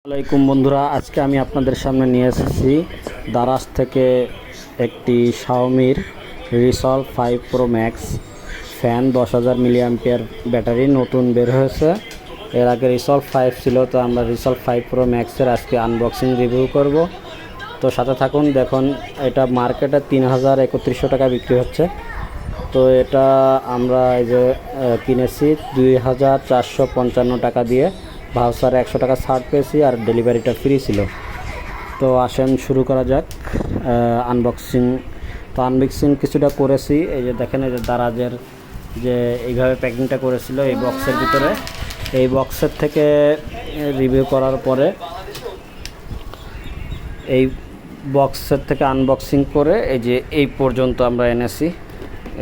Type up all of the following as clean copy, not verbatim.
আসসালামাইকুম বন্ধুরা, আজকে আমি আপনাদের সামনে নিয়ে এসেছি দারাজ থেকে একটি শাওমির রিসলভ 5 pro max fan 10,000 milliampere battery নতুন বের হয়েছে। এর আগে রিসলভ 5 ছিল, তো আমরা রিসলভ 5 প্রো ম্যাক্সের আজকে আনবক্সিং রিভিউ করব। তো সাথে থাকুন। দেখুন, এটা মার্কেটে 3,3100 টাকা বিক্রি হচ্ছে। তো এটা আমরা এই যে কিনেছি 2,455 টাকা দিয়ে। ভাউচারে 100 টাকা ছাড় পেয়েছি আর ডেলিভারিটা ফ্রি ছিল। তো আসেন শুরু করা যাক আনবক্সিং। তো আনবক্সিং কিছুটা করেছি। এই যে দেখেন, এই যে দারাজের যে এইভাবে প্যাকিংটা করেছিল এই বক্সের ভিতরে। এই বক্সের থেকে রিভিউ করার পরে এই বক্সের থেকে আনবক্সিং করে এই যে এই পর্যন্ত আমরা এনেছি।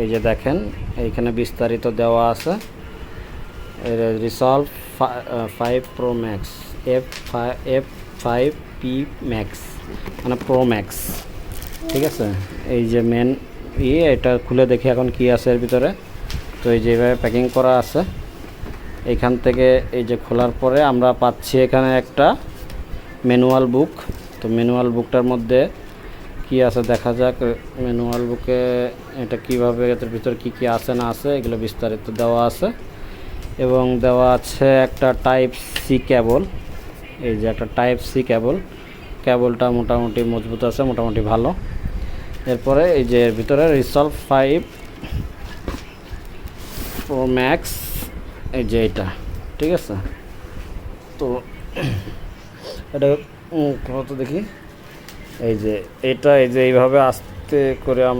এই যে দেখেন, এইখানে বিস্তারিত দেওয়া আছে। Resolve 5 pro max F5P max, মানে প্রো ম্যাক্স, ঠিক আছে। এই যে মেন এটা খুলে দেখি এখন কি আছে এর ভিতরে। তো এই যে এইভাবে প্যাকিং করা আছে। এইখান থেকে এই যে খোলার পরে আমরা পাচ্ছি এখানে একটা ম্যানুয়াল বুক। তো ম্যানুয়াল বুকটার মধ্যে কি আছে দেখা যাক। ম্যানুয়াল বুকে এটা কিভাবে, এর ভিতরে কি কি আছে না আছে এগুলো বিস্তারিত দেওয়া আছে। এবং দেওয়া আছে একটা টাইপ সি কেবল। এই যে একটা টাইপ সি কেবলটা মোটামুটি মজবুত আছে, মোটামুটি ভালো। এরপরে এই যে এর ভিতরে রিসলভ 5 প্রো ম্যাক্স, এই যে এটা, ঠিক আছে। তো এটা কত দেখি। এই যে এটা, এই যে এইভাবে আস্তে করে